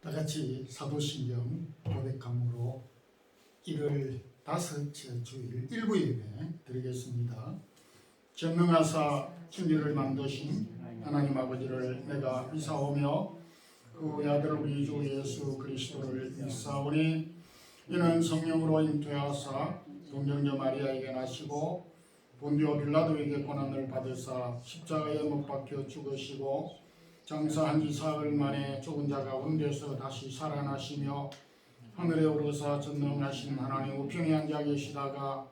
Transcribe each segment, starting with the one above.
다같이 사도신경 고백함으로 1월 5째 주일 일부 예배 드리겠습니다. 전능하사 천지를 만드신 하나님 아버지를 내가 믿사오며 그 외아들 우리 주 예수 그리스도를 믿사오니 이는 성령으로 잉태하사 동정녀 마리아에게 나시고 본디오 빌라도에게 고난을 받으사 십자가에 못 박혀 죽으시고 장사한 지 사흘 만에 죽은 자 가운데서 다시 살아나시며 하늘에 오르사 전능하신 하나님 우편에 앉아 계시다가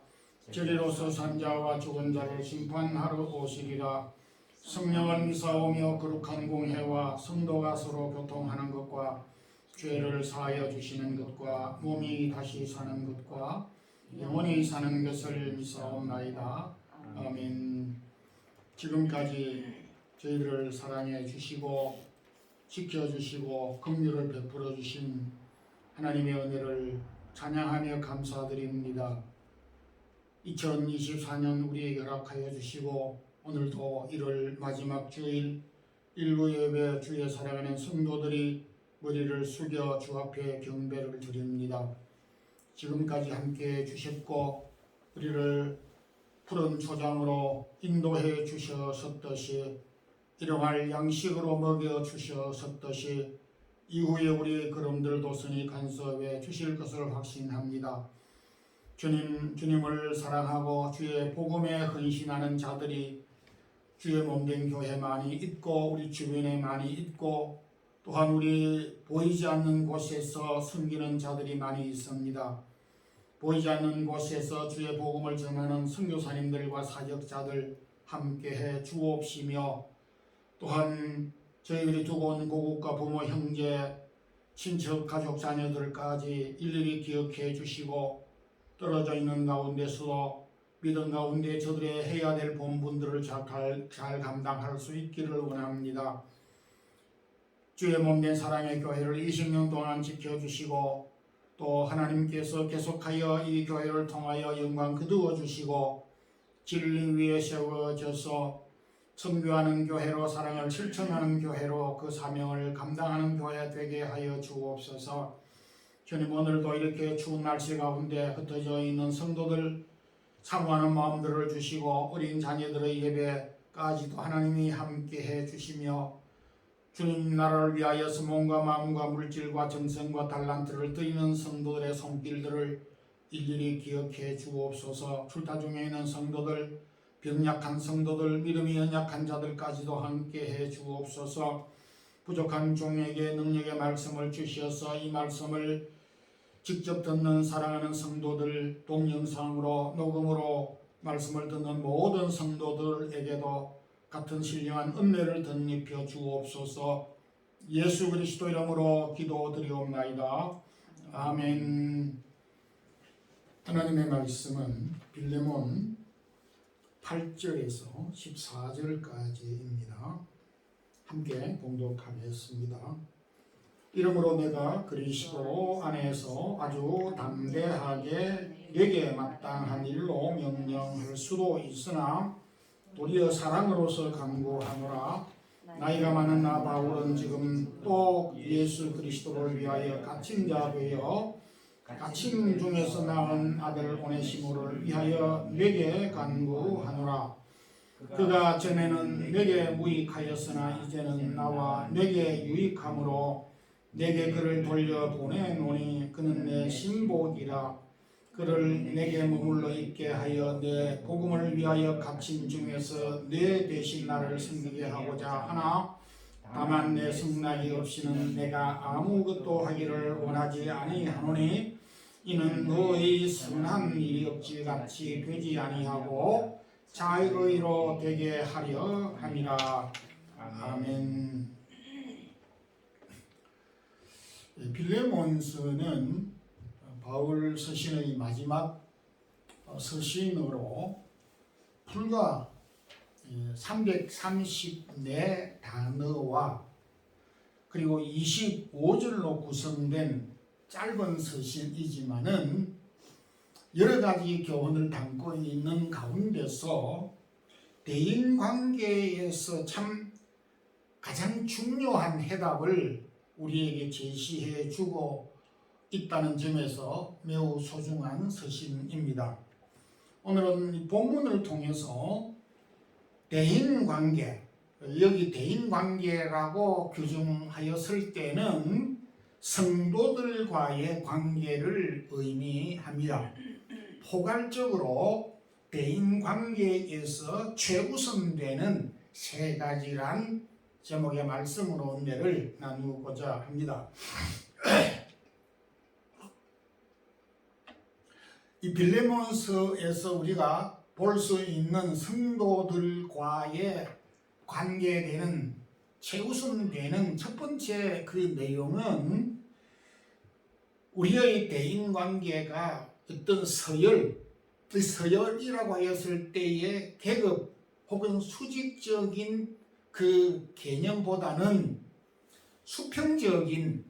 저리로서 산 자와 죽은 자를 심판하러 오시리라. 성령을 믿사오며 거룩한 공회와 성도가 서로 교통하는 것과 죄를 사하여 주시는 것과 몸이 다시 사는 것과 영원히 사는 것을 믿사옵나이다. 아멘. 지금까지 저희들을 사랑해 주시고 지켜주시고 긍휼을 베풀어 주신 하나님의 은혜를 찬양하며 감사드립니다. 2024년 우리에게 허락하여 주시고 오늘도 1월 마지막 주일 일부 예배 주의 사랑하는 성도들이 머리를 숙여 주 앞에 경배를 드립니다. 지금까지 함께해 주셨고 우리를 푸른 초장으로 인도해 주셨듯이 일용할 양식으로 먹여 주셨듯이 이후에 우리의 걸음들도 선히 간섭해 주실 것을 확신합니다. 주님을 사랑하고 주의 복음에 헌신하는 자들이 주의 몸된 교회 많이 있고 우리 주변에 많이 있고 또한 우리 보이지 않는 곳에서 섬기는 자들이 많이 있습니다. 보이지 않는 곳에서 주의 복음을 전하는 선교사님들과 사역자들 함께해 주옵시며 또한 저희들이 두고 온 고국과 부모, 형제, 친척, 가족, 자녀들까지 일일이 기억해 주시고 떨어져 있는 가운데서도 믿음 가운데 저들의 해야 될 본분들을 잘 감당할 수 있기를 원합니다. 주의 몸된 사랑의 교회를 20년 동안 지켜주시고 또 하나님께서 계속하여 이 교회를 통하여 영광 거두어 주시고 진리 위에 세워져서 선교하는 교회로 사랑을 실천하는 교회로 그 사명을 감당하는 교회 되게 하여 주옵소서. 주님 오늘도 이렇게 추운 날씨 가운데 흩어져 있는 성도들 사모하는 마음들을 주시고 어린 자녀들의 예배까지도 하나님이 함께해 주시며 주님 나라를 위하여서 몸과 마음과 물질과 정성과 달란트를 드리는 성도들의 손길들을 일일이 기억해 주옵소서. 출타 중에 있는 성도들 병약한 성도들 믿음이 연약한 자들까지도 함께해 주옵소서. 부족한 종에게 능력의 말씀을 주시어서 이 말씀을 직접 듣는 사랑하는 성도들 동영상으로 녹음으로 말씀을 듣는 모든 성도들에게도 같은 신령한 은혜를 덧입혀 주옵소서. 예수 그리스도 이름으로 기도드리옵나이다. 아멘. 하나님의 말씀은 빌레몬 8절에서 14절까지입니다. 함께 봉독하겠습니다. 이러므로 내가 그리스도 안에서 아주 담대하게 내게 마땅한 일로 명령할 수도 있으나 도리어 사랑으로서 간구하노라. 나이가 많은 나 바울은 지금 또 예수 그리스도를 위하여 갇힌 자 되어 갇힌 중에서 낳은 아들 오네시모를 위하여 내게 간구하노라. 그가 전에는 내게 무익하였으나 이제는 나와 내게 유익함으로 내게 그를 돌려보내노니 그는 내 신복이라. 그를 내게 머물러 있게 하여 내 복음을 위하여 갇힌 중에서 내 대신 나를 섬기게 하고자 하나 다만 내 승낙이 없이는 내가 아무것도 하기를 원하지 아니하노니 이는 너의 선한 일이 억지같이 되지 아니하고 자의로 되게 하려 함이라. 아멘. 빌레몬서는 바울 서신의 마지막 서신으로 불과 334단어와 그리고 25절로 구성된 짧은 서신이지만은 여러 가지 교훈을 담고 있는 가운데서 대인관계에서 참 가장 중요한 해답을 우리에게 제시해 주고 있다는 점에서 매우 소중한 서신입니다. 오늘은 이 본문을 통해서 대인관계, 여기 대인관계라고 규정하였을 때는 성도들과의 관계를 의미합니다. 포괄적으로 대인관계에서 최우선되는 세 가지란 제목의 말씀으로 은혜를 나누고자 합니다. 이 빌레몬서에서 우리가 볼 수 있는 성도들과의 관계되는 최우선되는 첫 번째 그 내용은 우리의 대인관계가 어떤 서열이라고 하였을 때의 계급 혹은 수직적인 그 개념보다는 수평적인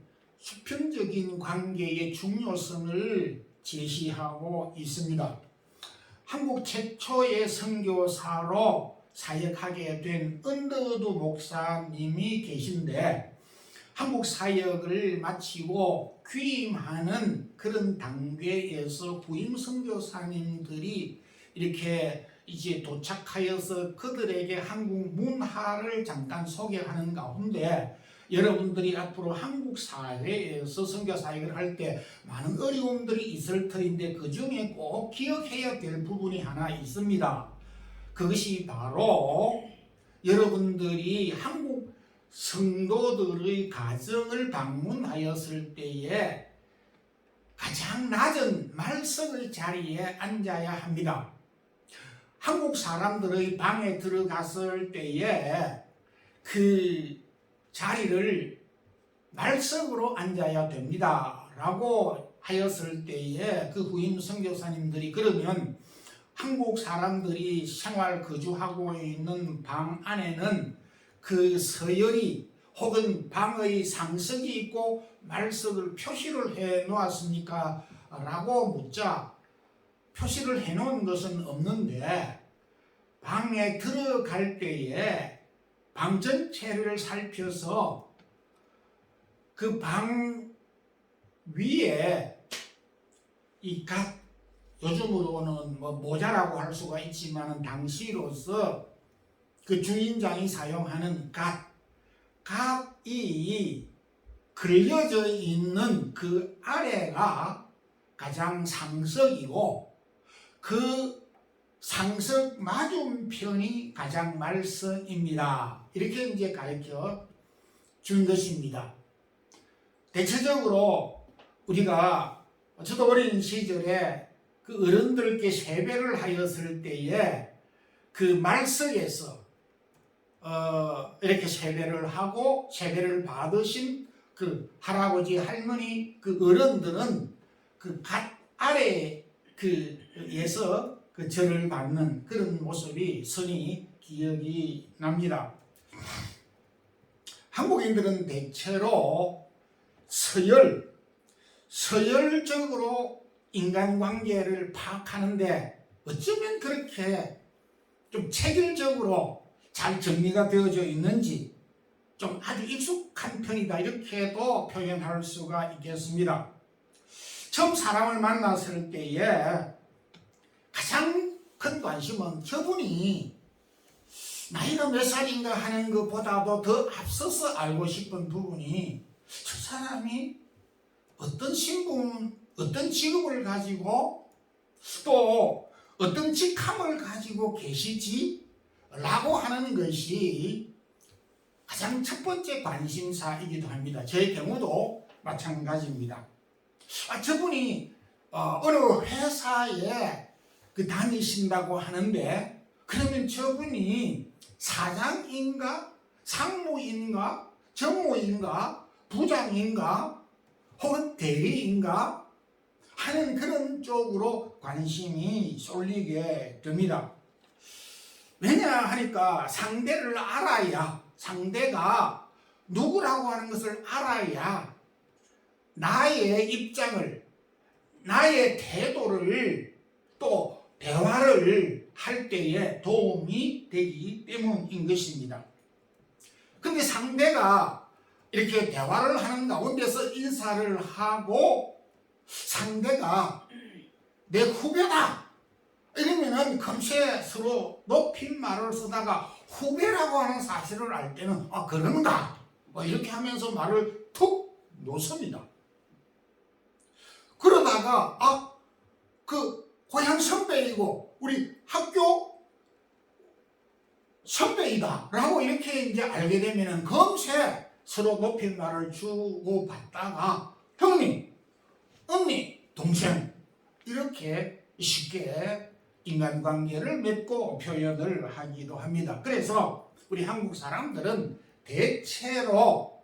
관계의 중요성을 제시하고 있습니다. 한국 최초의 선교사로 사역하게 된 언더우드 목사님이 계신데 한국 사역을 마치고 귀임하는 그런 단계에서 부임 선교사님들이 이렇게 이제 도착하여서 그들에게 한국 문화를 잠깐 소개하는 가운데 여러분들이 앞으로 한국 사회에서 선교 사역을 할 때 많은 어려움들이 있을 터인데 그 중에 꼭 기억해야 될 부분이 하나 있습니다. 그것이 바로 여러분들이 한국 성도들의 가정을 방문하였을 때에 가장 낮은 말석의 자리에 앉아야 합니다. 한국 사람들의 방에 들어갔을 때에 그 자리를 말석으로 앉아야 됩니다 라고 하였을 때에 그 후임 선교사님들이 그러면 한국 사람들이 생활 거주하고 있는 방 안에는 그 서열이 혹은 방의 상석이 있고 말석을 표시를 해 놓았습니까? 라고 묻자 표시를 해 놓은 것은 없는데 방에 들어갈 때에 방 전체를 살펴서 그 방 위에 이 각 요즘으로는 뭐 모자라고 할 수가 있지만 당시로서 그 주인장이 사용하는 갓이 그려져 있는 그 아래가 가장 상석이고 그 상석 맞은편이 가장 말석입니다. 이렇게 이제 가르쳐 준 것입니다. 대체적으로 우리가 저도 어린 시절에 그 어른들께 세배를 하였을 때에 그 말석에서 이렇게 세배를 하고 세배를 받으신 그 할아버지 할머니 그 어른들은 그 갓 아래 그에서 그 절을 받는 그런 모습이 선히 기억이 납니다. 한국인들은 대체로 서열적으로 인간관계를 파악하는데 어쩌면 그렇게 좀 체계적으로 잘 정리가 되어져 있는지 좀 아주 익숙한 편이다 이렇게도 표현할 수가 있겠습니다. 처음 사람을 만났을 때에 가장 큰 관심은 저분이 나이가 몇 살인가 하는 것보다도 더 앞서서 알고 싶은 부분이 저 사람이 어떤 신분, 어떤 직업을 가지고 또 어떤 직함을 가지고 계시지? 라고 하는 것이 가장 첫 번째 관심사이기도 합니다. 제 경우도 마찬가지입니다. 저분이 어느 회사에 다니신다고 하는데 그러면 저분이 사장인가? 상무인가? 전무인가? 부장인가? 혹은 대리인가? 하는 그런 쪽으로 관심이 쏠리게 됩니다. 왜냐하니까 상대를 알아야 상대가 누구라고 하는 것을 알아야 나의 입장을 나의 태도를 또 대화를 할 때에 도움이 되기 때문인 것입니다. 근데 상대가 이렇게 대화를 하는 가운데서 인사를 하고 상대가 내 후배다 이러면은 금세 서로 높임말을 쓰다가 후배라고 하는 사실을 알 때는 그런가 뭐 이렇게 하면서 말을 툭 놓습니다. 그러다가 그 고향 선배이고 우리 학교 선배이다 라고 이렇게 이제 알게 되면은 금세 서로 높임말을 주고받다가 형님, 언니, 동생 이렇게 쉽게 인간관계를 맺고 표현을 하기도 합니다. 그래서 우리 한국 사람들은 대체로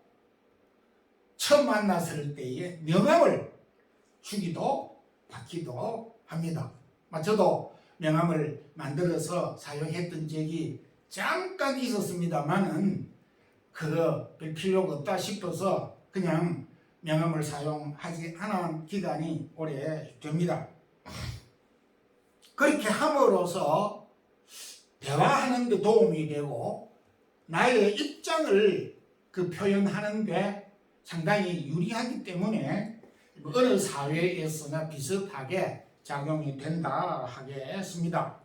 처음 만났을 때에 명함을 주기도 받기도 합니다. 저도 명함을 만들어서 사용했던 적이 잠깐 있었습니다만은 별 필요가 없다 싶어서 그냥 명함을 사용하지 않은 기간이 오래 됩니다. 그렇게 함으로써 대화하는 데 도움이 되고 나의 입장을 표현하는 데 상당히 유리하기 때문에 어느 사회에서나 비슷하게 작용이 된다 하겠습니다.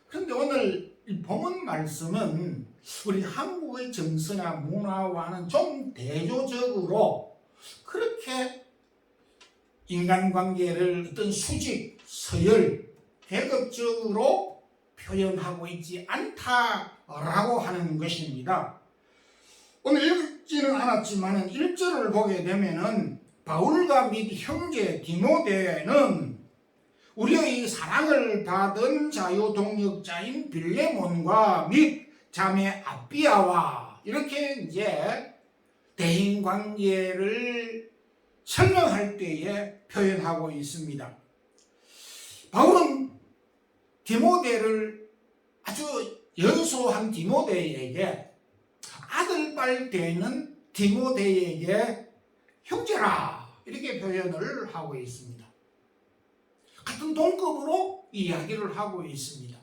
그런데 오늘 이 본문 말씀은 우리 한국의 정서나 문화와는 좀 대조적으로 그렇게 인간관계를 어떤 수직, 서열, 계급적으로 표현하고 있지 않다라고 하는 것입니다. 오늘 읽지는 않았지만 1절을 보게 되면은 바울과 및 형제 디모데는 우리의 사랑을 받은 자유동역자인 빌레몬과 및 자매 아비아와 이렇게 이제 대인관계를 설명할 때에 표현하고 있습니다. 바울은 디모데를 아주 연소한 디모데에게 아들뻘 되는 디모데에게 형제라 이렇게 표현을 하고 있습니다. 같은 동급으로 이야기를 하고 있습니다.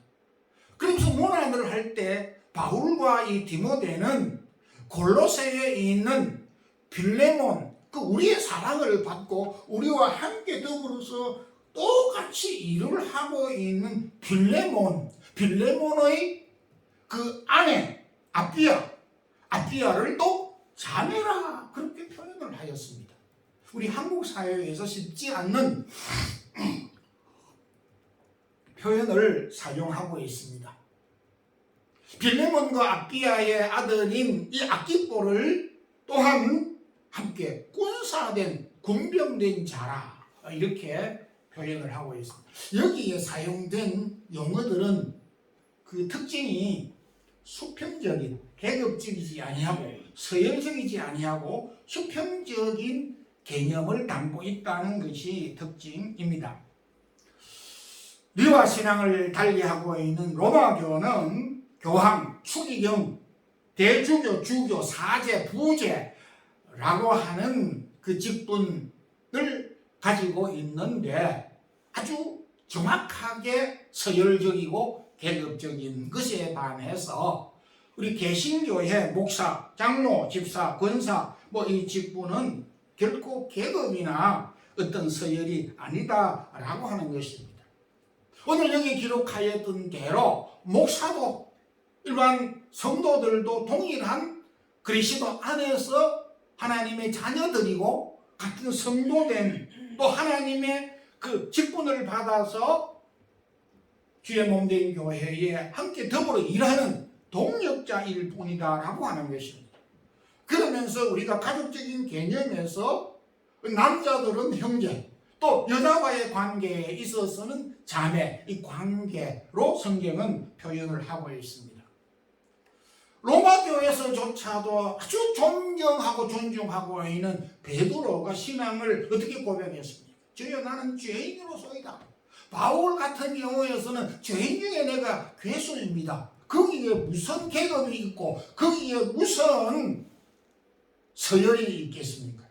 그러면서 문안을 할 때 바울과 이 디모데는 골로새에 있는 빌레몬, 우리의 사랑을 받고 우리와 함께 더불어서 똑같이 일을 하고 있는 빌레몬의 그 아내 아비아를 또 자매라 그렇게 표현을 하였습니다. 우리 한국 사회에서 쉽지 않는 표현을 사용하고 있습니다. 빌레몬과 아비아의 아들인 이 아키뽀를 또한 함께 군병된 자라 이렇게 표현을 하고 있습니다. 여기에 사용된 용어들은 그 특징이 수평적인, 계급적이지 아니하고 서열적이지 아니하고 수평적인 개념을 담고 있다는 것이 특징입니다. 리와 신앙을 달리하고 있는 로마교는 교황, 추기경, 대주교, 주교, 사제, 부제라고 하는 그 직분을 가지고 있는데 아주 정확하게 서열적이고 계급적인 것에 반해서 우리 개신교회 목사, 장로, 집사, 권사 이 직분은 결코 계급이나 어떤 서열이 아니다라고 하는 것입니다. 오늘 여기 기록하였던 대로 목사도 일반 성도들도 동일한 그리스도 안에서 하나님의 자녀들이고 같은 성도된 또 하나님의 그 직분을 받아서 주의 몸된 교회에 함께 더불어 일하는 동역자일 뿐이다라고 하는 것입니다. 그러면서 우리가 가족적인 개념에서 남자들은 형제, 또 여자와의 관계에 있어서는 자매, 이 관계로 성경은 표현을 하고 있습니다. 로마교에서조차도 아주 존경하고 존중하고 있는 베드로가 신앙을 어떻게 고백했습니까? 주여 나는 죄인으로서이다. 바울 같은 경우에서는 죄인 중에 내가 괴수입니다. 거기에 무슨 계급이 있고 거기에 무슨 서열이 있겠습니까?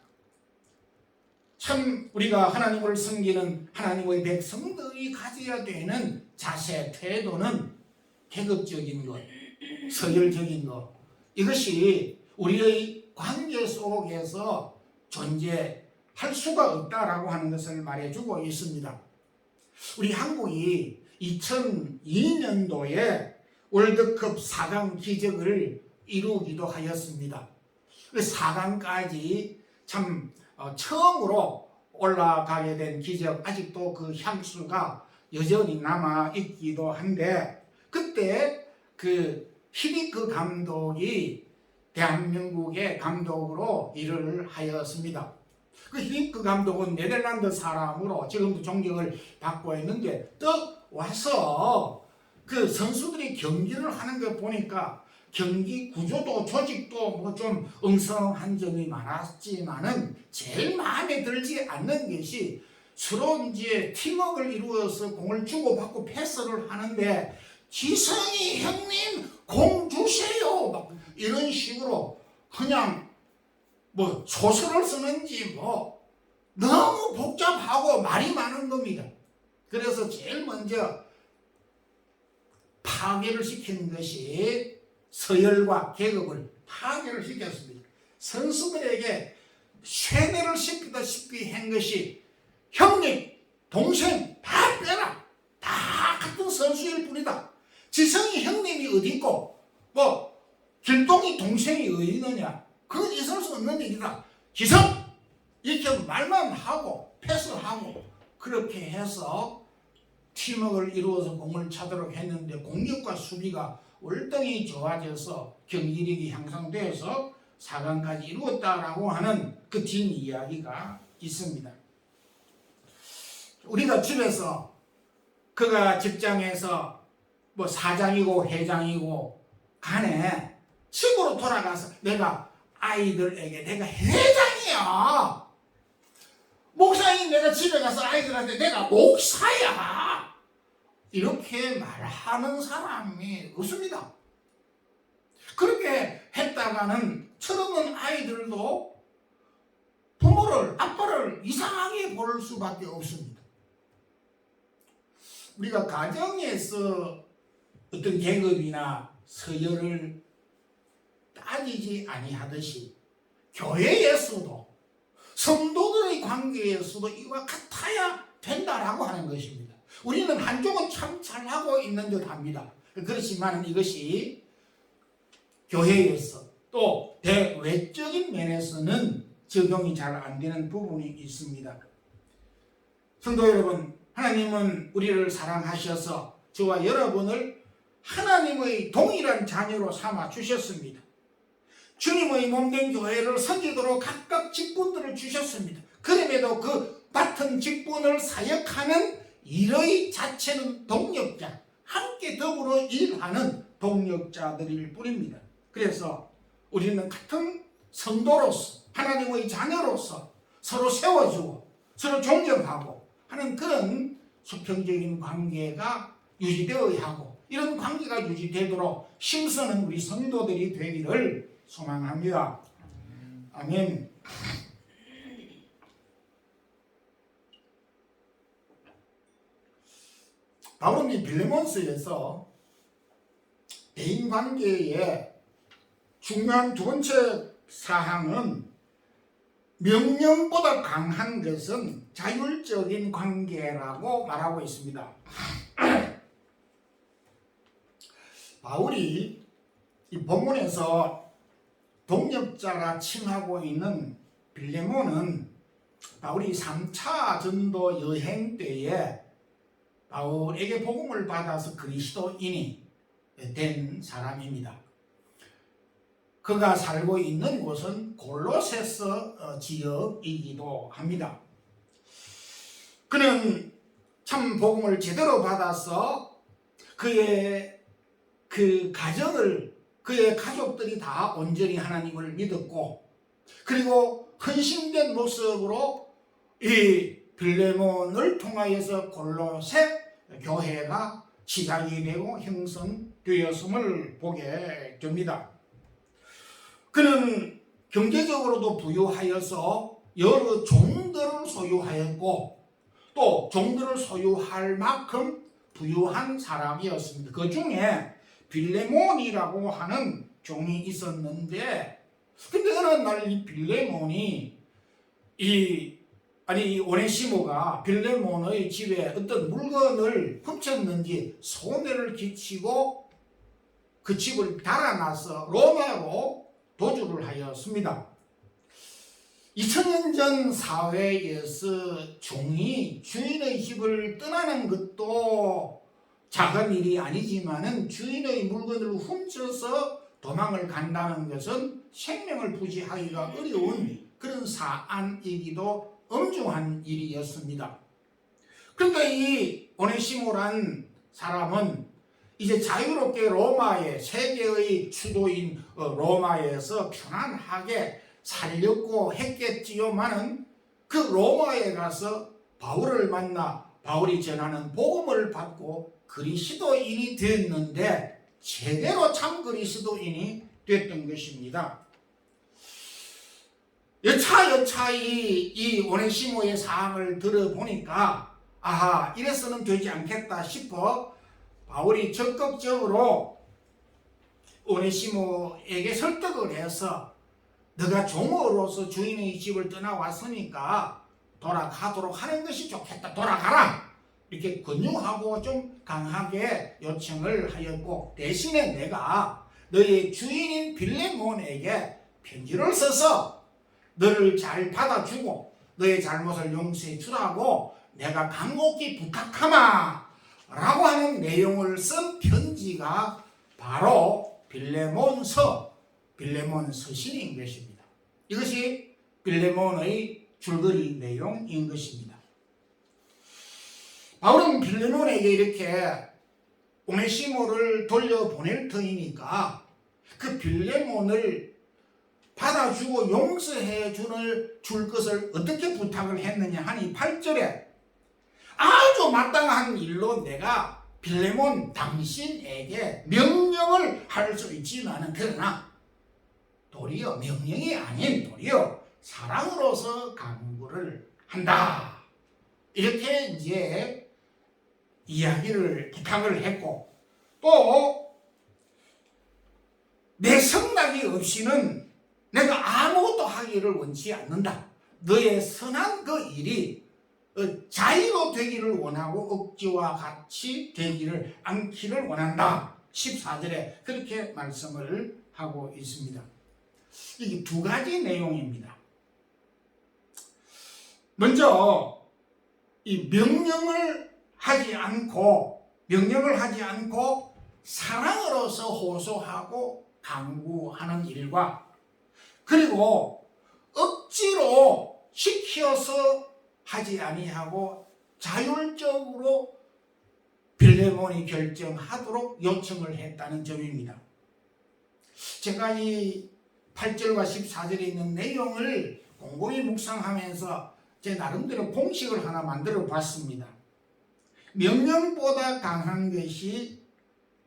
참 우리가 하나님을 섬기는 하나님의 백성들이 가져야 되는 자세, 태도는 계급적인 것, 서열적인 것, 이것이 우리의 관계 속에서 존재할 수가 없다라고 하는 것을 말해주고 있습니다. 우리 한국이 2002년도에 월드컵 4강 기적을 이루기도 하였습니다. 그 4강까지 참 처음으로 올라가게 된 기적, 아직도 그 향수가 여전히 남아 있기도 한데, 그때 그 히딩크 감독이 대한민국의 감독으로 일을 하였습니다. 그 히딩크 감독은 네덜란드 사람으로 지금도 존경을 받고 있는데, 또 와서 그 선수들이 경기를 하는 거 보니까 경기 구조도 조직도 뭐 좀 엉성한 점이 많았지만은 제일 마음에 들지 않는 것이 서로 이제 팀워크를 이루어서 공을 주고받고 패스를 하는데, 지성이 형님 공 주세요 막 이런 식으로 그냥 뭐 소설을 쓰는지 뭐 너무 복잡하고 말이 많은 겁니다. 그래서 제일 먼저 파괴를 시키는 것이 서열과 계급을 파괴를 시켰습니다. 선수들에게 쇠뇌를 시키다시피 한 것이 형님, 동생 다 빼라. 다 같은 선수일 뿐이다. 지성이 형님이 어디 있고 뭐 길동이 동생이 어디 있느냐, 그건 있을 수 없는 일이다. 지성! 이렇게 말만 하고 패스하고 그렇게 해서 팀워크를 이루어서 공을 차도록 했는데, 공격과 수비가 월등히 좋아져서 경기력이 향상돼서 4강까지 이루었다라고 하는 그 뒷이야기가 있습니다. 우리가 집에서 그가 직장에서 뭐 사장이고 회장이고 간에 집으로 돌아가서 내가 아이들에게 내가 회장이야, 목사님 내가 집에 가서 아이들한테 내가 목사야, 이렇게 말하는 사람이 없습니다. 그렇게 했다가는 철없는 아이들도 부모를, 아빠를 이상하게 볼 수밖에 없습니다. 우리가 가정에서 어떤 계급이나 서열을 따지지 아니하듯이 교회에서도 성도들의 관계에서도 이와 같아야 된다라고 하는 것입니다. 우리는 한쪽은 참 잘하고 있는 듯 합니다. 그렇지만 이것이 교회에서 또 대외적인 면에서는 적용이 잘 안 되는 부분이 있습니다. 성도 여러분, 하나님은 우리를 사랑하셔서 저와 여러분을 하나님의 동일한 자녀로 삼아 주셨습니다. 주님의 몸된 교회를 섬기도록 각각 직분들을 주셨습니다. 그럼에도 그 맡은 직분을 사역하는 일의 자체는 동력자, 함께 더불어 일하는 동력자들일 뿐입니다. 그래서 우리는 같은 성도로서, 하나님의 자녀로서 서로 세워주고 서로 존경하고 하는 그런 수평적인 관계가 유지되어야 하고, 이런 관계가 유지되도록 힘쓰는 우리 성도들이 되기를 소망합니다. 아멘. 바울은 빌레몬서에서 대인관계의 중요한 두 번째 사항은 명령보다 강한 것은 자율적인 관계라고 말하고 있습니다. 바울이 이 본문에서 동력자라 칭하고 있는 빌레몬은 바울이 3차 전도 여행 때에 바울에게 복음을 받아서 그리스도인이 된 사람입니다. 그가 살고 있는 곳은 골로새서 지역이기도 합니다. 그는 참 복음을 제대로 받아서 그의 그 가정을, 그의 가족들이 다 온전히 하나님을 믿었고, 그리고 헌신된 모습으로 이 빌레몬을 통하여서 골로새 교회가 시작이 되고 형성되었음을 보게 됩니다. 그는 경제적으로도 부유하여서 여러 종들을 소유하였고, 또 종들을 소유할 만큼 부유한 사람이었습니다. 그 중에 빌레몬이라고 하는 종이 있었는데, 근데 어느 날 이 빌레몬이 이 오네시모가 빌레몬의 집에 어떤 물건을 훔쳤는지 손해를 끼치고 그 집을 달아나서 로마로 도주를 하였습니다. 2000년 전 사회에서 종이 주인의 집을 떠나는 것도 작은 일이 아니지만은 주인의 물건을 훔쳐서 도망을 간다는 것은 생명을 부지하기가 어려운 그런 사안이기도 엄중한 일이었습니다. 그런데 이 오네시모란 사람은 이제 자유롭게 로마의 세계의 수도인 로마에서 편안하게 살려고 했겠지요만은 그 로마에 가서 바울을 만나 바울이 전하는 복음을 받고 그리스도인이 됐는데 제대로 참 그리스도인이 됐던 것입니다. 여차여차히 이 오네시모의 사항을 들어보니까 아하, 이래서는 되지 않겠다 싶어 바울이 적극적으로 오네시모에게 설득을 해서 너가 종으로서 주인의 집을 떠나왔으니까 돌아가도록 하는 것이 좋겠다. 돌아가라. 이렇게 권유하고 좀 강하게 요청을 하였고, 대신에 내가 너의 주인인 빌레몬에게 편지를 써서 너를 잘 받아주고 너의 잘못을 용서해 주라고 내가 간곡히 부탁하마 라고 하는 내용을 쓴 편지가 바로 빌레몬 서신인 것입니다. 이것이 빌레몬의 줄거리 내용인 것입니다. 바울은 빌레몬에게 이렇게 오네시모를 돌려보낼 터이니까 그 빌레몬을 받아주고 용서해 줄 것을 어떻게 부탁을 했느냐 하니 8절에 아주 마땅한 일로 내가 빌레몬 당신에게 명령을 할 수 있지만은 그러나 도리어 명령이 아닌 도리어 사랑으로서 강구를 한다. 이렇게 이제 이야기를 부탁을 했고, 또 내 생각이 없이는 내가 아무것도 하기를 원치 않는다. 너의 선한 그 일이 자의로 되기를 원하고 억지와 같이 되기를 않기를 원한다. 14절에 그렇게 말씀을 하고 있습니다. 이게 두 가지 내용입니다. 먼저 이 명령을 하지 않고 사랑으로서 호소하고 강구하는 일과, 그리고 억지로 시켜서 하지 아니하고 자율적으로 빌레몬이 결정하도록 요청을 했다는 점입니다. 제가 이 8절과 14절에 있는 내용을 곰곰이 묵상하면서 제 나름대로 공식을 하나 만들어 봤습니다. 명령보다 강한 것이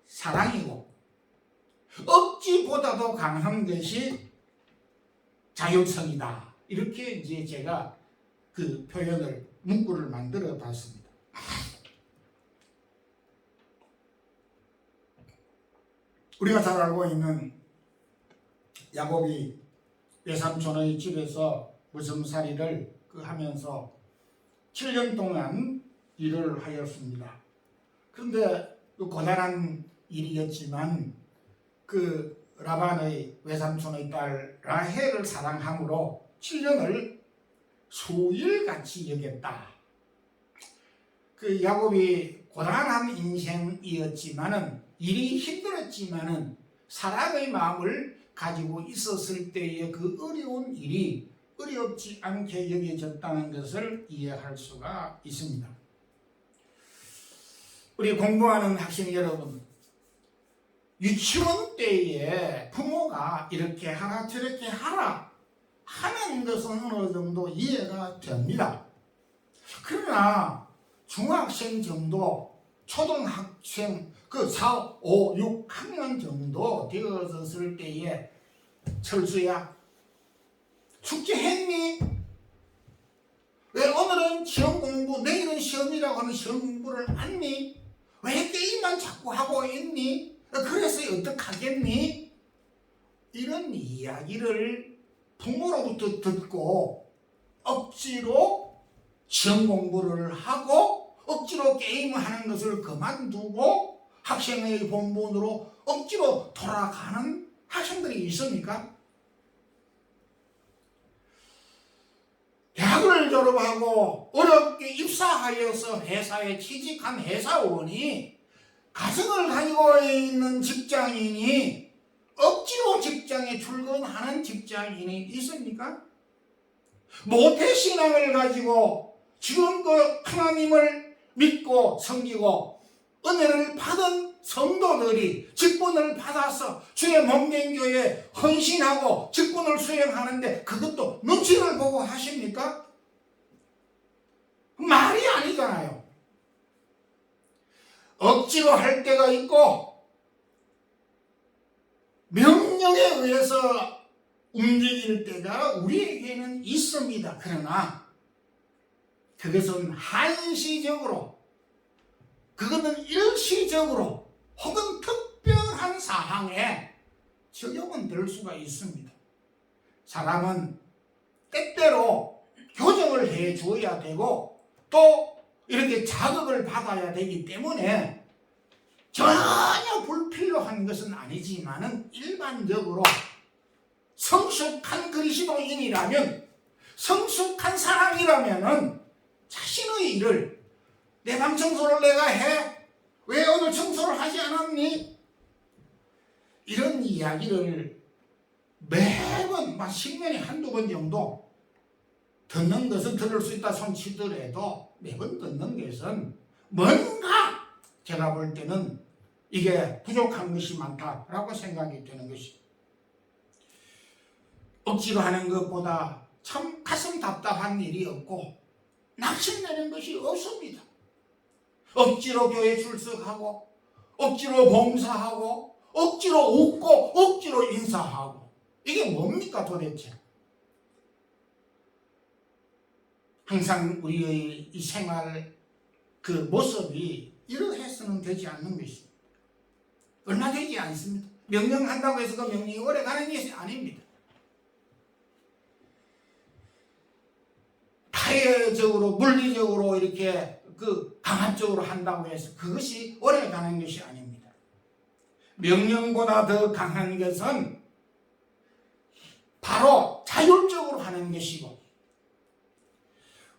사랑이고 억지보다도 강한 것이 자율성이다. 이렇게 이제 제가 그 표현을 문구를 만들어 봤습니다. 우리가 잘 알고 있는 야곱이 외삼촌의 집에서 무슴살이를 하면서 7년 동안 일을 하였습니다. 그런데 고단한 일이었지만 그 라반의 외삼촌의 딸 라헬을 사랑함으로 7년을 수일같이 여겼다. 그 야곱이 고단한 인생이었지만은 일이 힘들었지만은 사랑의 마음을 가지고 있었을 때의 그 어려운 일이 어렵지 않게 여겨졌다는 것을 이해할 수가 있습니다. 우리 공부하는 학생 여러분, 유치원 때에 부모가 이렇게 하라 저렇게 하라 하는 것은 어느 정도 이해가 됩니다. 그러나 중학생 정도, 초등학생 그 4, 5, 6학년 정도 되어졌을 때에 철수야 숙제했니? 왜 오늘은 시험 공부, 내일은 시험이라고 하는 시험 공부를 안니? 왜 게임만 자꾸 하고 있니? 그래서 어떡하겠니? 이런 이야기를 부모로부터 듣고 억지로 시험 공부를 하고 억지로 게임하는 것을 그만두고 학생의 본분으로 억지로 돌아가는 학생들이 있습니까? 대학을 졸업하고 어렵게 입사하여서 회사에 취직한 회사원이 가정을 가지고 있는 직장인이 억지로 직장에 출근하는 직장인이 있습니까? 모태신앙을 가지고 지금껏 하나님을 믿고 섬기고 은혜를 받은 성도들이 직분을 받아서 주의 몸된 교회에 헌신하고 직분을 수행하는데 그것도 눈치를 보고 하십니까? 말이 아니잖아요. 억지로 할 때가 있고 명령에 의해서 움직일 때가 우리에게는 있습니다. 그러나 그것은 한시적으로, 그것은 일시적으로 혹은 특별한 사항에 적용은 될 수가 있습니다. 사람은 때때로 교정을 해 주어야 되고 또 이렇게 자극을 받아야 되기 때문에 전혀 불필요한 것은 아니지만은 일반적으로 성숙한 그리스도인이라면, 성숙한 사람이라면은 자신의 일을 내 방 청소를 내가 해? 왜 오늘 청소를 하지 않았니? 이런 이야기를 매번 10년에 한두 번 정도 듣는 것은 들을 수 있다 손치더라도 매번 듣는 것은 뭔가 제가 볼 때는 이게 부족한 것이 많다라고 생각이 되는 것이, 억지로 하는 것보다 참 가슴 답답한 일이 없고 낙심되는 것이 없습니다. 억지로 교회 출석하고 억지로 봉사하고 억지로 웃고 억지로 인사하고 이게 뭡니까 도대체? 항상 우리의 이 생활 그 모습이 이러해서는 되지 않는 것입니다. 얼마 되지 않습니다. 명령한다고 해서 그 명령이 오래 가는 것이 아닙니다. 타협적으로 물리적으로 이렇게 강압적으로 한다고 해서 그것이 오래 가는 것이 아닙니다. 명령보다 더 강한 것은 바로 자율적으로 하는 것이고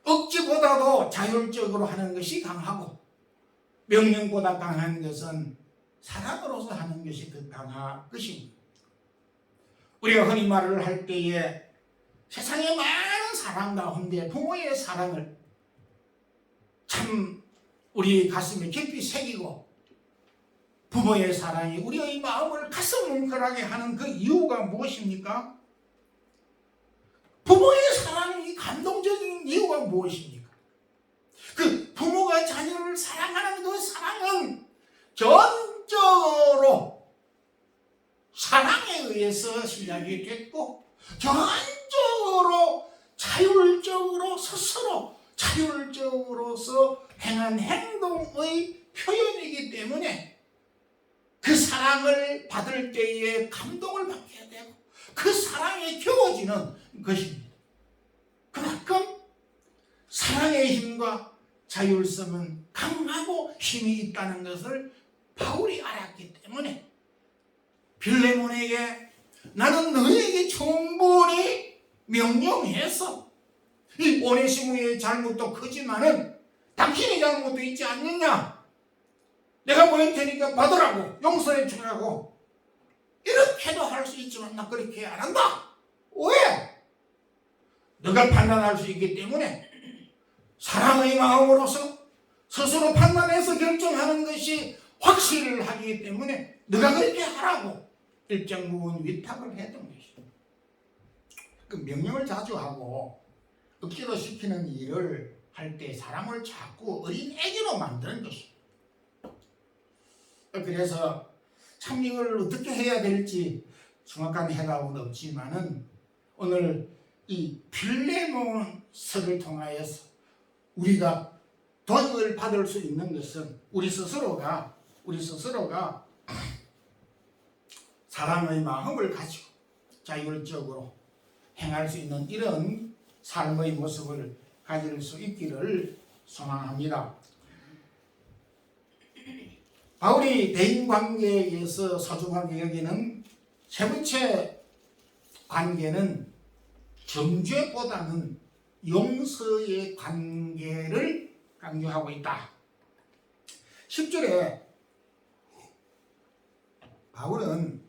억지보다도 자율적으로 하는 것이 강하고 명령보다 강한 것은 사랑으로서 하는 것이 더 강한 것입니다. 우리가 흔히 말을 할 때에 세상에 많은 사랑 가운데 부모의 사랑을 참 우리 가슴에 깊이 새기고 부모의 사랑이 우리의 마음을 가슴 뭉클하게 하는 그 이유가 무엇입니까? 부모의 사랑이 감동적인 이유가 무엇입니까? 그 부모가 자녀를 사랑하는 그 사랑은 전적으로 사랑에 의해서 시작이 됐고 전적으로 자율적으로 스스로 자율적으로서 행한 행동의 표현이기 때문에 그 사랑을 받을 때에 감동을 받게 되고 그 사랑에 겨워지는 것입니다. 그만큼 사랑의 힘과 자율성은 강하고 힘이 있다는 것을 바울이 알았기 때문에 빌레몬에게 나는 너에게 충분히 명령해서 이 오네시모의 잘못도 크지만은 당신의 잘못도 있지 않느냐? 내가 보낼 테니까 받으라고, 용서해 주라고. 이렇게도 할 수 있지만 나 그렇게 안 한다. 왜? 너가 판단할 수 있기 때문에 사랑의 마음으로서 스스로 판단해서 결정하는 것이 확실을 하기 때문에 너가 그렇게 하라고 일정 부분 위탁을 했던 것이죠. 그 명령을 자주 하고 억지로 시키는 일을 할 때 사람을 자꾸 어린애기로 만드는 것입니다. 그래서 참 이걸 어떻게 해야 될지 정확한 해답은 없지만은 오늘 이 빌레몬서를 통하여서 우리가 도움을 받을 수 있는 것은 우리 스스로가 사랑의 마음을 가지고 자율적으로 행할 수 있는 이런 삶의 모습을 가질 수 있기를 소망합니다. 바울이 대인관계에 의해서 소중하게 여기는 세 번째 관계는 정죄보다는 용서의 관계를 강조하고 있다. 10절에 바울은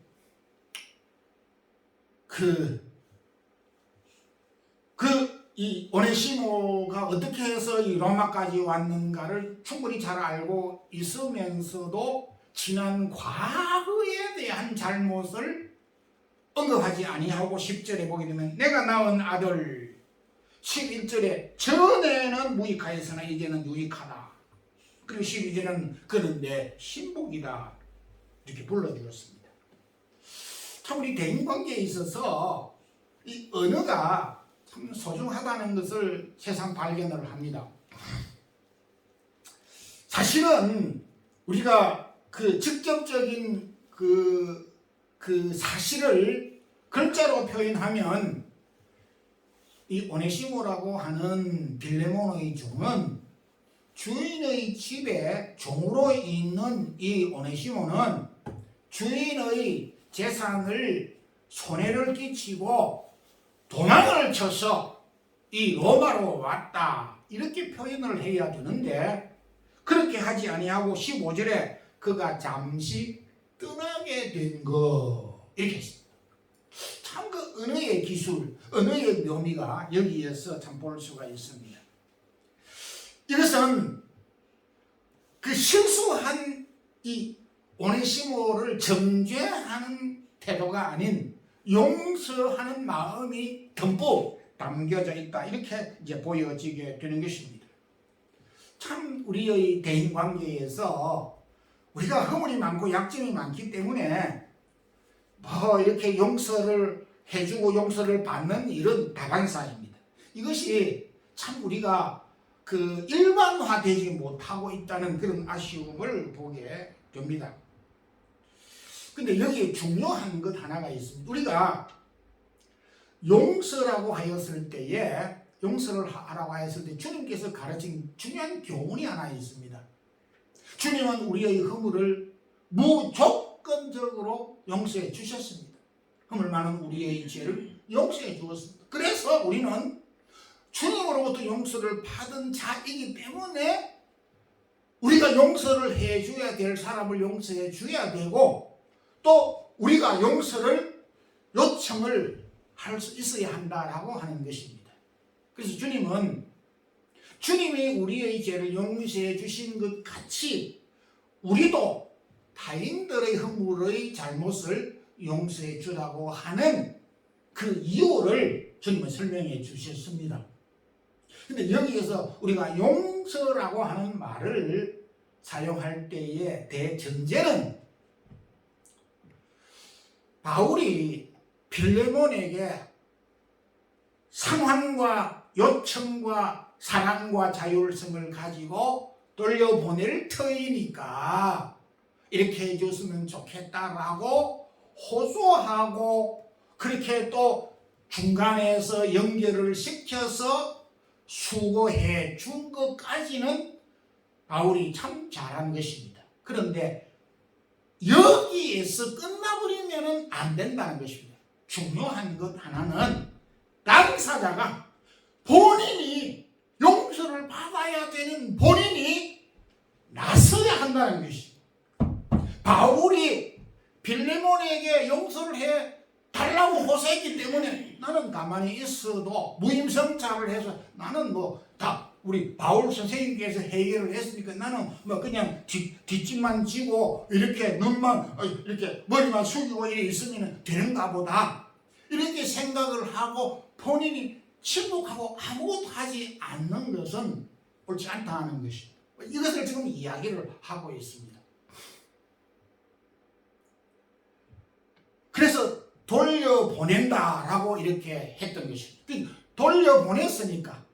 이 오네시모가 어떻게 해서 이 로마까지 왔는가를 충분히 잘 알고 있으면서도 지난 과거에 대한 잘못을 언급하지 아니하고 10절에 보게 되면 내가 낳은 아들, 11절에 전에는 무익하였으나 이제는 유익하다. 그리고 12절은 그는 내 신복이다. 이렇게 불러주었습니다. 참 우리 대인관계에 있어서 이 언어가 참 소중하다는 것을 세상 발견을 합니다. 사실은 우리가 그 직접적인 그 사실을 글자로 표현하면 이 오네시모라고 하는 빌레몬의 종은 주인의 집에 종으로 있는 이 오네시모는 주인의 재산을 손해를 끼치고 도망을 쳐서 이 로마로 왔다 이렇게 표현을 해야 되는데 그렇게 하지 아니하고 15절에 그가 잠시 떠나게 된 거 이렇게 했습니다. 참 그 언어의 기술, 언어의 묘미가 여기에서 참 볼 수가 있습니다. 이것은 그 실수한 이 오네시모를 정죄하는 태도가 아닌 용서하는 마음이 듬뿍 담겨져 있다. 이렇게 이제 보여지게 되는 것입니다. 참 우리의 대인관계에서 우리가 허물이 많고 약점이 많기 때문에 뭐 이렇게 용서를 해주고 용서를 받는 일은 다반사입니다. 이것이 참 우리가 그 일반화되지 못하고 있다는 그런 아쉬움을 보게 됩니다. 근데 여기에 중요한 것 하나가 있습니다. 우리가 용서라고 하였을 때에 용서를 하라고 하였을 때 주님께서 가르친 중요한 교훈이 하나 있습니다. 주님은 우리의 허물을 무조건적으로 용서해 주셨습니다. 허물 많은 우리의 죄를 용서해 주었습니다. 그래서 우리는 주님으로부터 용서를 받은 자이기 때문에 우리가 용서를 해줘야 될 사람을 용서해 줘야 되고 또 우리가 용서를 요청을 할 수 있어야 한다라고 하는 것입니다. 그래서 주님이 우리의 죄를 용서해 주신 것 같이 우리도 타인들의 허물의 잘못을 용서해 주라고 하는 그 이유를 주님은 설명해 주셨습니다. 근데 여기에서 우리가 용서라고 하는 말을 사용할 때의 대전제는 바울이 빌레몬에게 상환과 요청과 사랑과 자율성을 가지고 돌려보낼 터이니까 이렇게 해줬으면 좋겠다라고 호소하고 그렇게 또 중간에서 연결을 시켜서 수고해 준 것까지는 바울이 참 잘한 것입니다. 그런데 여기에서 끝나버리면 안 된다는 것입니다. 중요한 것 하나는 당사자가 본인이 용서를 받아야 되는 본인이 나서야 한다는 것입니다. 바울이 빌레몬에게 용서를 해 달라고 호소했기 때문에 나는 가만히 있어도 무임승차를 해서 나는 뭐 다 우리 바울 선생님께서 해결을 했으니까 나는 뭐 그냥 뒷짐만 지고 이렇게 눈만 이렇게 머리만 숙이고 이렇게 있으면 되는가 보다 이렇게 생각을 하고 본인이 침묵하고 아무것도 하지 않는 것은 옳지 않다는 것입니다. 이것을 지금 이야기를 하고 있습니다. 그래서 돌려보낸다라고 이렇게 했던 것입니다. 돌려보냈으니까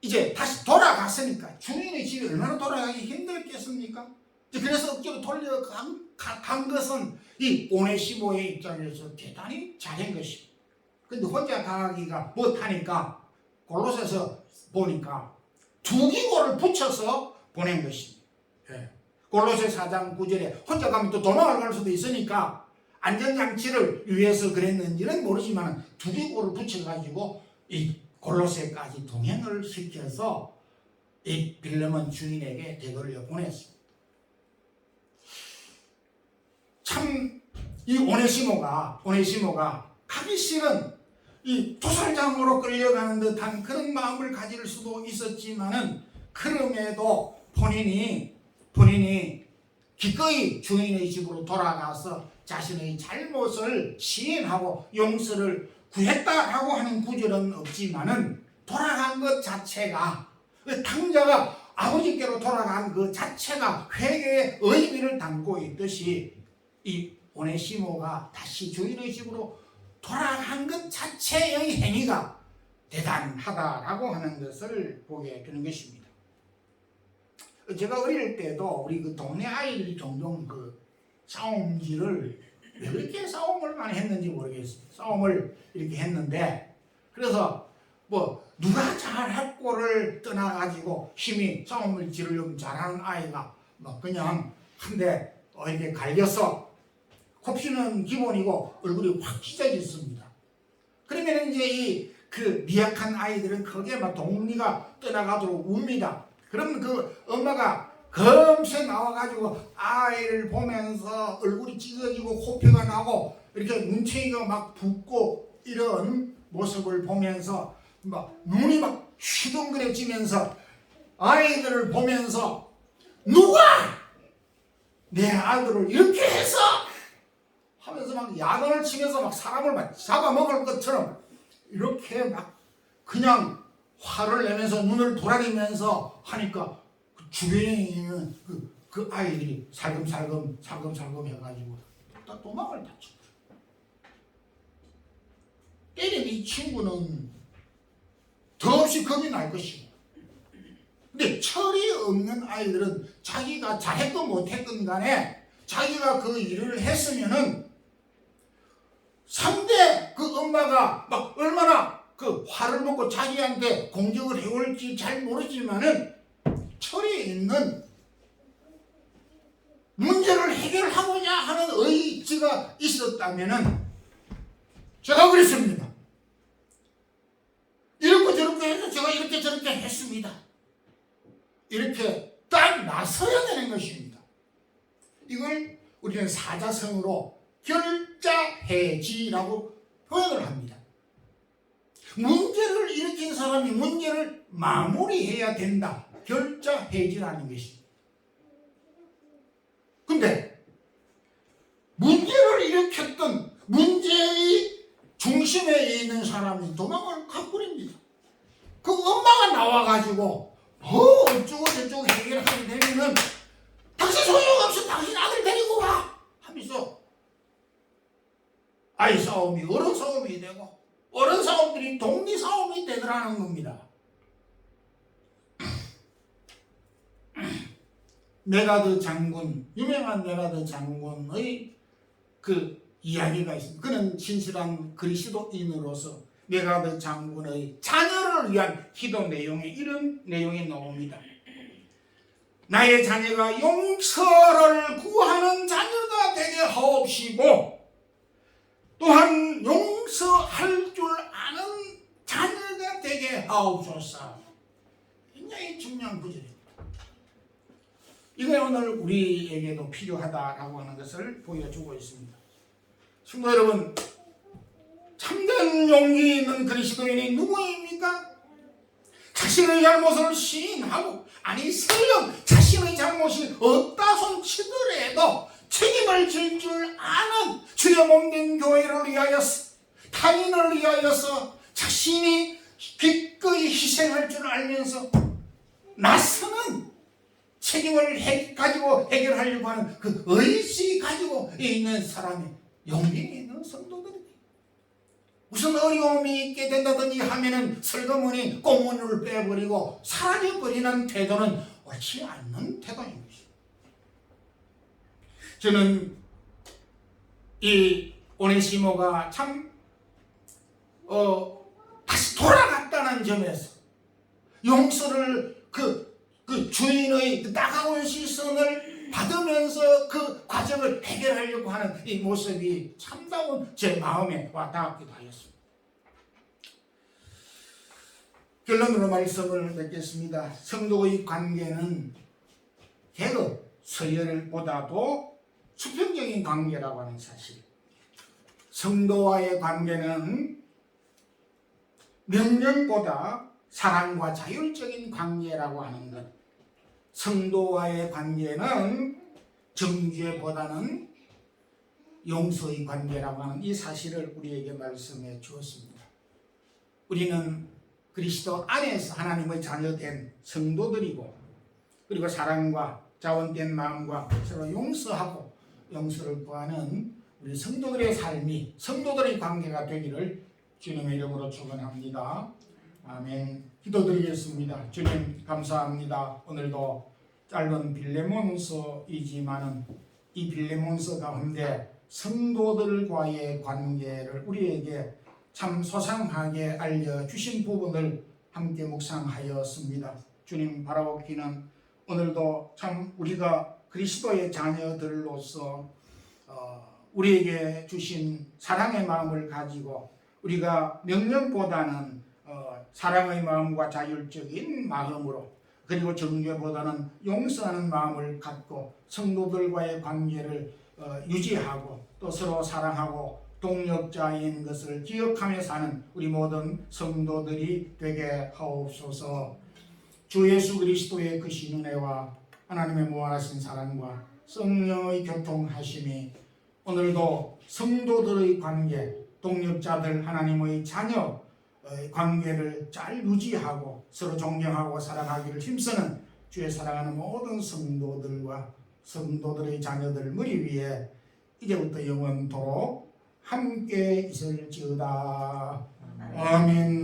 이제 다시 돌아갔으니까 주인의 집에 얼마나 돌아가기 힘들겠습니까? 그래서 억지로 돌려간 것은 이 오네시모의 입장에서 대단히 잘한 것입니다. 근데 혼자 가기가 못하니까 골로새서 보니까 두 기고를 붙여서 보낸 것입니다. 예. 골로새 4장 9절에 혼자 가면 또 도망을 갈 수도 있으니까 안전장치를 위해서 그랬는지는 모르지만 두 기고를 붙여가지고 이 골로새까지 동행을 시켜서 이 빌레몬 주인에게 대거를 보냈습니다. 참 이 오네시모가 가기 싫은 이 도살장으로 끌려가는 듯한 그런 마음을 가질 수도 있었지만은 그럼에도 본인이 기꺼이 주인의 집으로 돌아가서 자신의 잘못을 시인하고 용서를 구했다라고 하는 구절은 없지만은 돌아간 것 자체가 탕자가 아버지께로 돌아간 그 자체가 회개의 의미를 담고 있듯이 이 오네시모가 다시 주인의 집으로 돌아간 것 자체의 행위가 대단하다라고 하는 것을 보게 되는 것입니다. 제가 어릴 때도 우리 그 동네 아이들이 종종 그 싸움질을 왜 그렇게 싸움을 많이 했는지 모르겠어요. 싸움을 이렇게 했는데 그래서 뭐 누가 잘할 거를 떠나가지고 힘이 싸움을 지르려면 잘하는 아이가 뭐 그냥 한 대 이렇게 갈겨서 곱씹는 기본이고 얼굴이 확 찢어졌습니다. 그러면 이제 이 그 미약한 아이들은 거기에 막 동리가 떠나가도록 웁니다. 그러면 그 엄마가 금세 나와가지고 아이를 보면서 얼굴이 찢어지고 코피가 나고 이렇게 눈탱이가 막 붓고 이런 모습을 보면서 막 눈이 막 휘둥그레지면서 아이들을 보면서 누가 내 아들을 이렇게 해서 하면서 막 야단을 치면서 막 사람을 막 잡아먹을 것처럼 이렇게 막 그냥 화를 내면서 눈을 부라리면서 하니까 그 주변에 있는 그 아이들이 살금살금 해가지고 다 도망을 다 쳐. 때린 이 친구는 더없이 겁이 날 것이고, 근데 철이 없는 아이들은 자기가 잘했건 못했건 간에 자기가 그 일을 했으면은 상대 그 엄마가 막 얼마나 그 화를 먹고 자기한테 공격을 해올지 잘 모르지만은 철이 있는 문제를 해결하고자 하는 의지가 있었다면은 제가 그랬습니다. 이렇게 저렇게 해서 제가 이렇게 저렇게 했습니다. 이렇게 딱 나서야 되는 것입니다. 이걸 우리는 사자성어로 결자해지라고 표현을 합니다. 문제를 일으킨 사람이 문제를 마무리해야 된다. 결자해지라는 것입니다. 근데 문제를 일으켰던 문제의 중심에 있는 사람이 도망을 가버립니다. 그 엄마가 나와가지고 뭐 어쩌고 저쩌고 해결하게 되면은 당신 소용없어, 당신 아들 데리고 와 하면서 아이 싸움이 어른 싸움이 되고 어른 싸움들이 동리 싸움이 되더라는 겁니다. 메가드 장군, 유명한 메가드 장군의 그 이야기가 있습니다. 그는 신실한 그리스도인으로서 메가드 장군의 자녀를 위한 기도 내용에 이런 내용이 나옵니다. 나의 자녀가 용서를 구하는 자녀가 되게 하옵시고 또한 용서할 줄 아는 자녀가 되게 하옵소서. 굉장히 중요한 구절입니다. 이게 오늘 우리에게도 필요하다라고 하는 것을 보여주고 있습니다. 친구 여러분, 참된 용기 있는 그리스도인이 누구입니까? 자신의 잘못을 시인하고, 아니 설령 자신의 잘못이 없다 손치더라도 책임을 질 줄 아는 주의 몸된 교회를 위하여서, 타인을 위하여서 자신이 기꺼이 희생할 줄 알면서 나서는 책임을 가지고 해결하려고 하는 그 의지 가지고 있는 사람이 용기 있는 성도들입니다. 무슨 어려움이 있게 된다든지 하면은 설거머니 꽁문을 빼버리고 사라져버리는 태도는 옳지 않는 태도인 것입니다. 저는 이 오네시모가 참 다시 돌아갔다는 점에서 용서를 그 주인의 따가운 시선을 받으면서 그 과정을 해결하려고 하는 이 모습이 참다운 제 마음에 와닿기도 하였습니다. 결론으로 말씀을 맺겠습니다. 성도의 관계는 계급, 서열보다도 수평적인 관계라고 하는 사실. 성도와의 관계는 명령보다 사랑과 자율적인 관계라고 하는 것. 성도와의 관계는 정죄보다는 용서의 관계라고 하는 이 사실을 우리에게 말씀해 주었습니다. 우리는 그리스도 안에서 하나님의 자녀된 성도들이고, 그리고 사랑과 자원된 마음과 서로 용서하고 용서를 구하는 우리 성도들의 삶이, 성도들의 관계가 되기를 주님의 이름으로 축원합니다. 아멘. 기도드리겠습니다. 주님 감사합니다. 오늘도 짧은 빌레몬서이지만은 이 빌레몬서 가운데 성도들과의 관계를 우리에게 참 소상하게 알려주신 부분을 함께 묵상하였습니다. 주님 바라옵기는 오늘도 참 우리가 그리스도의 자녀들로서 우리에게 주신 사랑의 마음을 가지고 우리가 명령보다는 사랑의 마음과 자율적인 마음으로, 그리고 정죄보다는 용서하는 마음을 갖고 성도들과의 관계를 유지하고 또 서로 사랑하고 동력자인 것을 기억하며 사는 우리 모든 성도들이 되게 하옵소서. 주 예수 그리스도의 크신 은혜와 하나님의 무한하신 사랑과 성령의 교통하심이 오늘도 성도들의 관계, 동력자들 하나님의 자녀 관계를 잘 유지하고 서로 존경하고 사랑하기를 힘쓰는 주의 사랑하는 모든 성도들과 성도들의 자녀들 머리 위에 이제부터 영원토록 함께 있을지어다. 아멘.